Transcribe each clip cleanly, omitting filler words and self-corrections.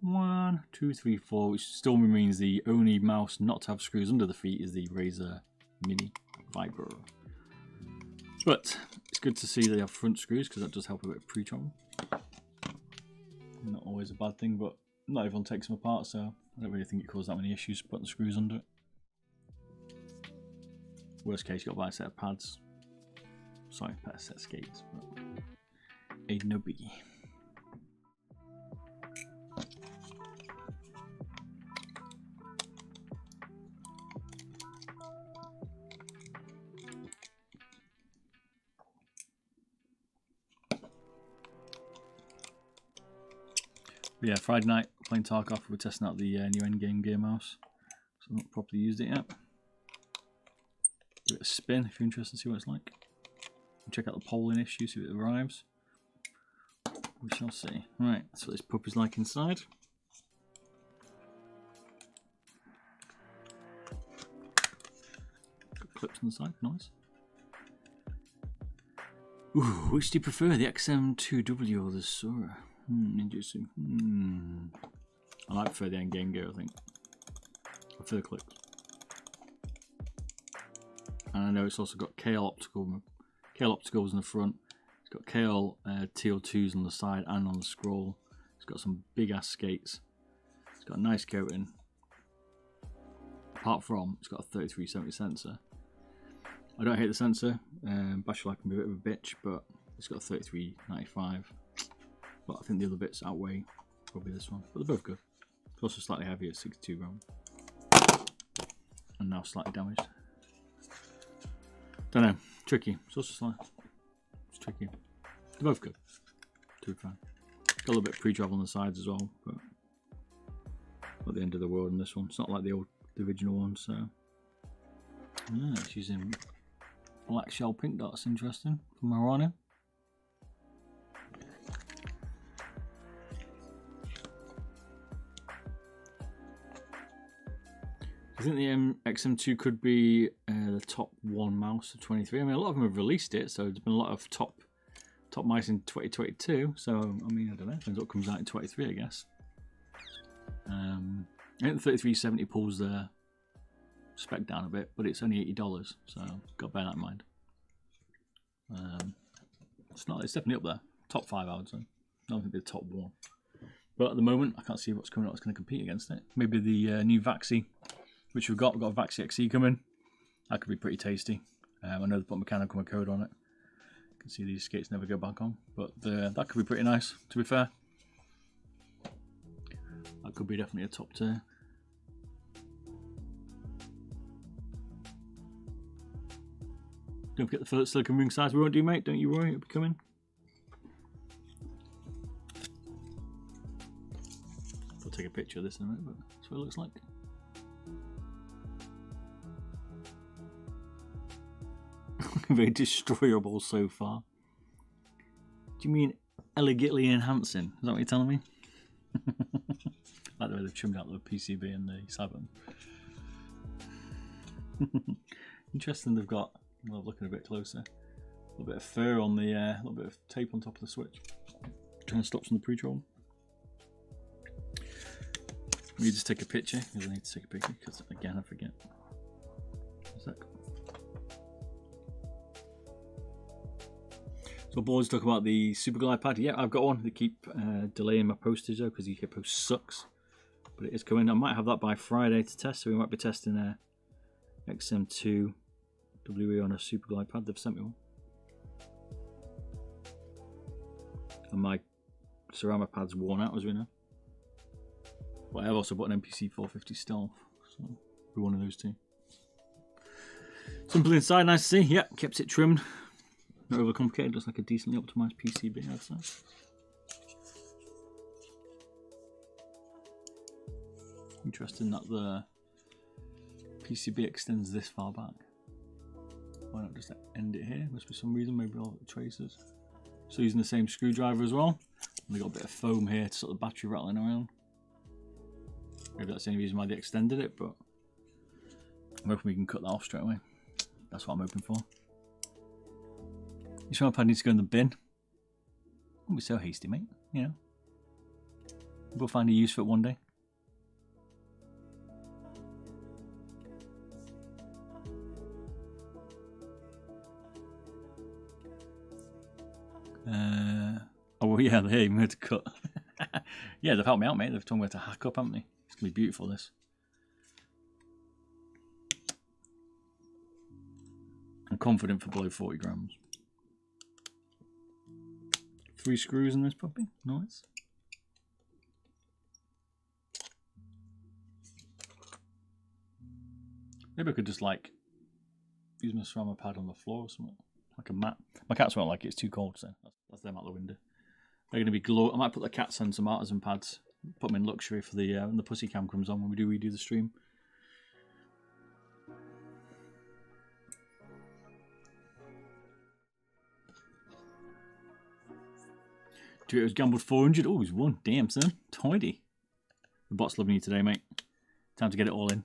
1, 2, 3, 4, which still means the only mouse not to have screws under the feet is the Razer Mini Viper. But it's good to see they have front screws because that does help a bit of pre-travel. Not always a bad thing, but not everyone takes them apart, so I don't really think it causes that many issues putting the screws under it. Worst case, you've got to buy a set of pads. Sorry, better set of skates, but ain't no biggie. But yeah, Friday night playing Tarkov, we're testing out the new endgame gear mouse. So I've not properly used it yet. Give it a spin if you're interested to see what it's like. Check out the polling issue, see if it arrives. We shall see. Right, that's what this pup is like inside. Got clips on the side, nice. Ooh, which do you prefer, the XM2W or the Sora? Interesting. I like prefer the endgame gear, I think. I prefer the clips. And I know it's also got KL opticals in the front. It's got KL TO2s on the side and on the scroll. It's got some big ass skates. It's got a nice coating. Apart from, it's got a 3370 sensor. I don't hate the sensor. Battery life can be a bit of a bitch, but it's got a 3395. But I think the other bits outweigh probably this one. But they're both good. It's also slightly heavier, 62 gram. And now slightly damaged. Don't know, tricky. It's also slightly, it's tricky. They're both good. To be fair. Got a little bit of pre-travel on the sides as well, but not the end of the world in this one. It's not like the original one, so yeah, it's using black shell pink dots, interesting, from Marano. I think the XM2 could be the top one mouse of 23. I mean, a lot of them have released it, so there's been a lot of top mice in 2022. So, I mean, I don't know, depends what comes out in 23, I guess. I think the 3370 pulls the spec down a bit, but it's only $80, so got to bear that in mind. It's definitely up there, top 5, I would say. I don't think they're top 1, but at the moment, I can't see what's coming out that's going to compete against it. Maybe the new Vaxi, which we've got a Vaxi XE coming. That could be pretty tasty. I know they've put mechanical code on it. You can see these skates never go back on, but that could be pretty nice, to be fair. That could be definitely a top tier. Don't forget the silicone ring size we won't do, mate. Don't you worry, it'll be coming. I'll take a picture of this in a minute, but that's what it looks like. Very destroyable so far. Do you mean elegantly enhancing? Is that what you're telling me? Like the way they've trimmed out the PCB and the Cyber. Interesting, they've got, well, looking a bit closer, a little bit of fur on the, a little bit of tape on top of the switch. Trying to stop some of the pre-troll. Let me just take a picture, because I need to take a picture, because again, I forget. One sec. So boys, talk about the Super Glide pad. Yeah, I've got one. They keep delaying my postage though, because the UK post sucks. But it is coming. I might have that by Friday to test, so we might be testing a XM2 WE on a Super Glide pad. They've sent me one. And my ceramic pad's worn out, as we know. But I have also bought an MPC 450 Stealth, so be one of those two. Simple inside, nice to see. Yeah, kept it trimmed. Not overcomplicated, looks like a decently optimised PCB, I'd say. Interesting that the PCB extends this far back. Why not just end it here? Must be some reason, maybe all the tracers. So using the same screwdriver as well. And they got a bit of foam here to stop the battery rattling around. Maybe that's the only reason why they extended it, but I'm hoping we can cut that off straight away. That's what I'm hoping for. This pad needs to go in the bin. Don't be so hasty, mate. You know. We'll find a use for it one day. Oh well, yeah, they even had to cut. Yeah, they've helped me out, mate. They've told me where to hack up, haven't they? It's gonna be beautiful, this. I'm confident for below 40 grams. 3 screws in this puppy. Nice. Maybe I could just like use my ceramic pad on the floor or something, like a mat. My cats won't like it; it's too cold, so that's them out the window. They're going to be glow. I might put the cats on some artisan pads, put them in luxury for the when the pussy cam comes on when we do redo the stream. It was gambled 400. Oh, he's won. Damn, son. Tidy. The bot's loving you today, mate. Time to get it all in.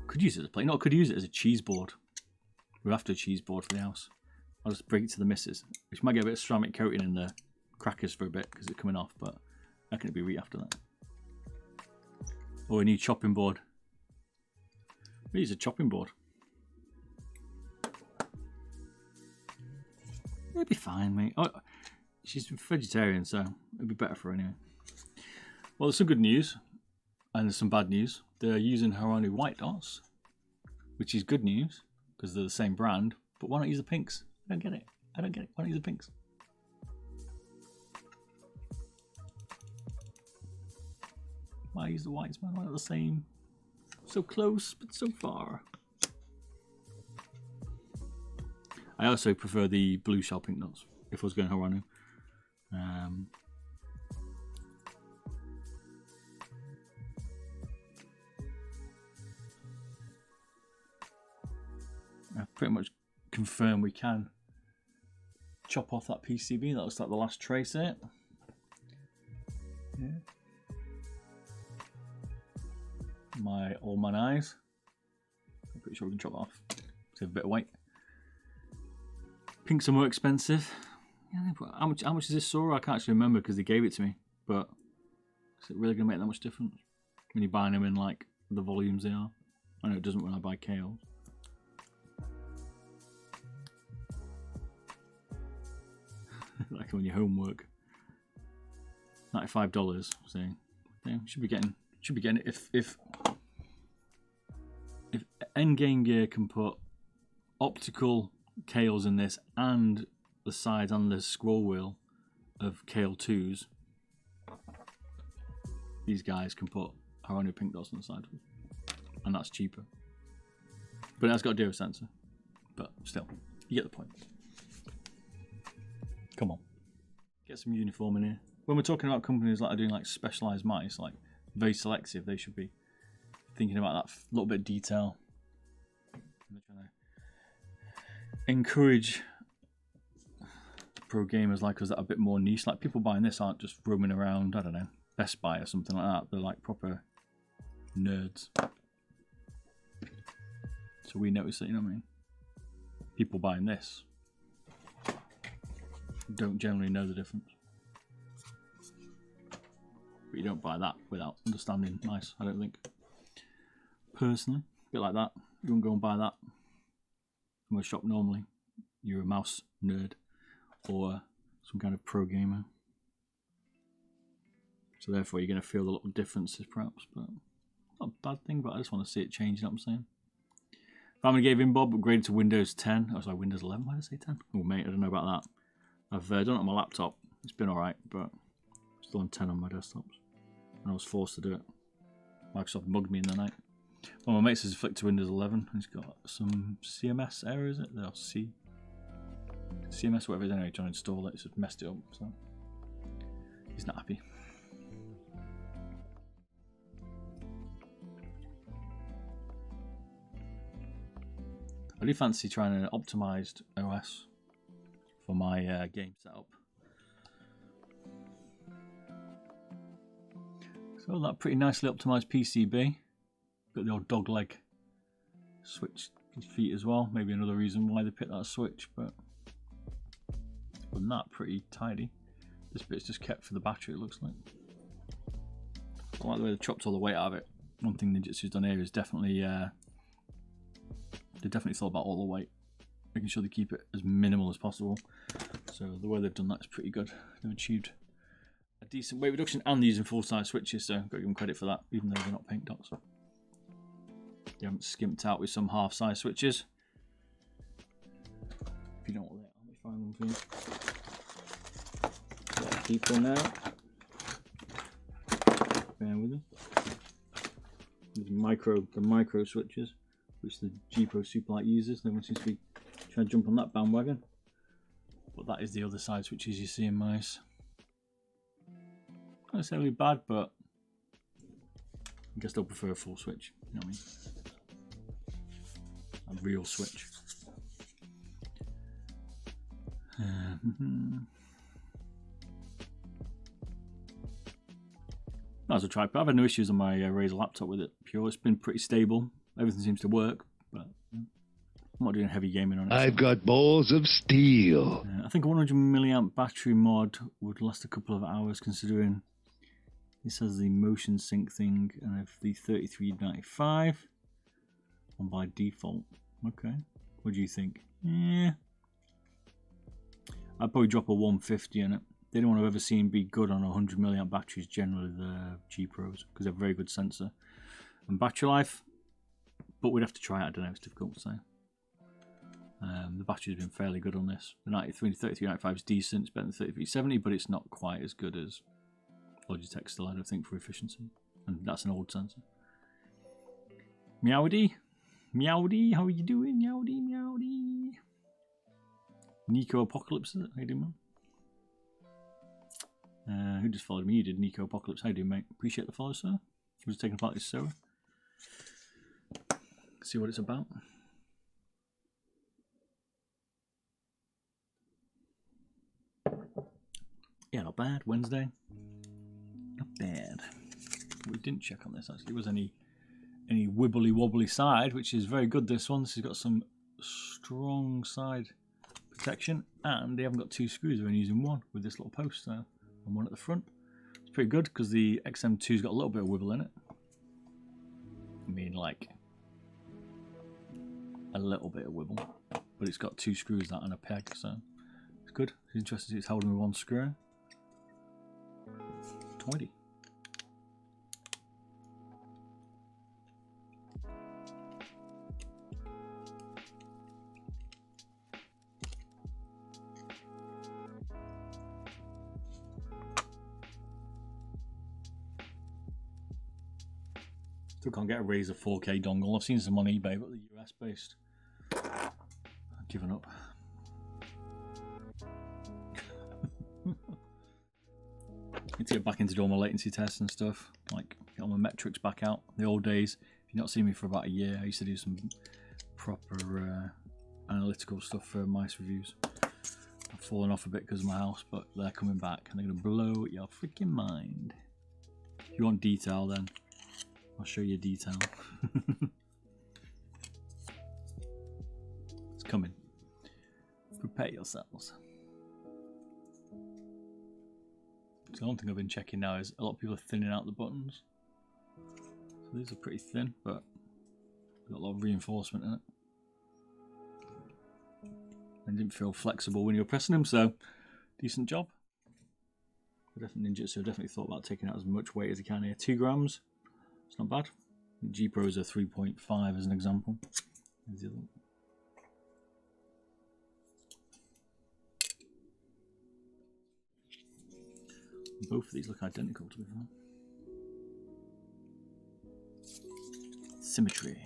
Could use it as a plate. No, I could use it as a cheese board. We're after a cheese board for the house. I'll just bring it to the missus. Which might get a bit of ceramic coating in the crackers for a bit because it's coming off, but I reckon it'll be right after that. Or a new chopping board. We use a chopping board. It'll be fine, mate. Oh, she's vegetarian, so it'll be better for her anyway. Well, there's some good news, and there's some bad news. They're using Haranu white dots, which is good news, because they're the same brand, but why not use the pinks? I don't get it. I don't get it. Why not use the pinks? Why use the whites, man? Why not the same? So close, but so far. I also prefer the blue shell pink dots if I was going Haranu. I've pretty much confirmed we can chop off that PCB. That looks like the last trace there. Yeah. All my eyes. I'm pretty sure we can chop it off. Save a bit of weight. Pinks are more expensive. Yeah, how much is this saw? I can't actually remember because they gave it to me. But is it really going to make that much difference when you're buying them in like the volumes they are? I know it doesn't when I buy kales. Like when your homework. $95. So yeah, should be getting it if Endgame Gear can put optical Kales in this and the sides and the scroll wheel of Kale 2s, these guys can put Haranu pink dots on the side, and that's cheaper. But it has got a DO sensor. But still, you get the point. Come on, get some uniform in here. When we're talking about companies that are doing like specialized mice, like very selective, they should be thinking about that little bit of detail. They're trying to encourage pro gamers like us that are a bit more niche. Like people buying this aren't just roaming around, I don't know, Best Buy or something like that. They're like proper nerds. So we notice that, you know what I mean? People buying this don't generally know the difference. But you don't buy that without understanding mice, I don't think. Personally, a bit like that. You wouldn't go and buy that from a shop normally. You're a mouse nerd or some kind of pro gamer. So therefore you're going to feel the little differences perhaps, but not a bad thing, but I just want to see it change, you know what I'm saying? Family gave in Bob, upgraded to Windows 10. Oh, sorry, Windows 11, why did I say 10? Oh mate, I don't know about that. I've done it on my laptop. It's been alright, but still on 10 on my desktops. And I was forced to do it. Microsoft mugged me in the night. Well, my mate says flick to Windows 11. He's got some CMS error, is it? No, CMS, whatever it is, anyway, trying to install it. It's just messed it up, so he's not happy. I do fancy trying an optimized OS for my game setup. So that pretty nicely optimized PCB. Got the old dog leg switch feet as well. Maybe another reason why they picked that switch, but Other than that, pretty tidy. This bit's just kept for the battery, it looks like. I like the way they've chopped all the weight out of it. One thing Ninjutsu's done here is definitely, they definitely thought about all the weight, making sure they keep it as minimal as possible. So the way they've done that is pretty good. They've achieved a decent weight reduction and they're using full-size switches, so I've got to give them credit for that, even though they're not paint dots. They haven't skimped out with some half-size switches. If you don't want that, let me find one for you. Got people now. Bear with me. The micro switches, which the G Pro Superlight uses. No one seems to be trying to jump on that bandwagon. But that is the other side switches you see in mice. Not necessarily bad, but I guess they'll prefer a full switch. You know what I mean? A real switch. As a tripod, I've had no issues on my Razer laptop with it. Pure, it's been pretty stable. Everything seems to work, but I'm not doing heavy gaming on it. I've got balls of steel. I think a 100 milliamp battery mod would last a couple of hours, considering this has the motion sync thing and I have the 3395 on by default. Okay, what do you think? Yeah, I'd probably drop a 150 in it. The only one I've ever seen be good on 100 milliamp batteries, generally the G Pros, because they're a very good sensor and battery life. But we'd have to try it. I don't know. It's difficult to say. The battery's been fairly good on this. The 3395 is decent. It's better than 3370, but it's not quite as good as Logitech still, I don't think, for efficiency. And that's an old sensor. Meowdy, Meowdy, how are you doing? Meowdy, Meowdy. Nico Apocalypse, is it? How you doing, man? Who just followed me? You did. Nico Apocalypse. How you doing, mate? Appreciate the follow, sir. Who's taking part in this server? See what it's about. Yeah, not bad. Wednesday. Not bad. We didn't check on this actually. Was any wibbly wobbly side, which is very good. This one. This has got some strong side protection, and they haven't got two screws. They're only using one with this little post there and one at the front. It's pretty good because the XM2's got a little bit of wibble in it. I mean, like a little bit of wibble, but it's got two screws that and a peg, so it's good. It's interesting. It's holding with one screw. 20. Still can't get a Razer 4K dongle. I've seen some on eBay, but they're US based. I've given up. Need to get back into doing my latency tests and stuff. Like get all my metrics back out. The old days. If you've not seen me for about a year, I used to do some proper analytical stuff for mice reviews. I've fallen off a bit because of my house, but they're coming back and they're going to blow your freaking mind. If you want detail, then I'll show you detail. It's coming. Prepare yourselves. So the one thing I've been checking now is a lot of people are thinning out the buttons. So these are pretty thin, but got a lot of reinforcement in it. And didn't feel flexible when you were pressing them, so decent job. Definitely Ninjutsu definitely thought about taking out as much weight as you can here. 2 grams. It's not bad. G Pros are 3.5 as an example. There's the other one. Both of these look identical to be fair. Symmetry.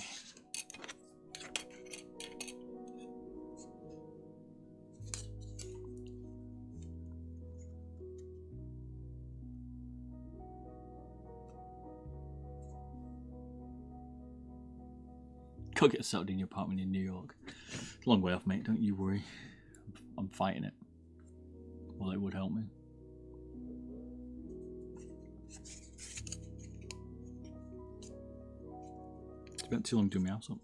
Can't get settled in your apartment in New York. It's a long way off, mate. Don't you worry. I'm fighting it. Well, it would help me. Spent too long doing my house up.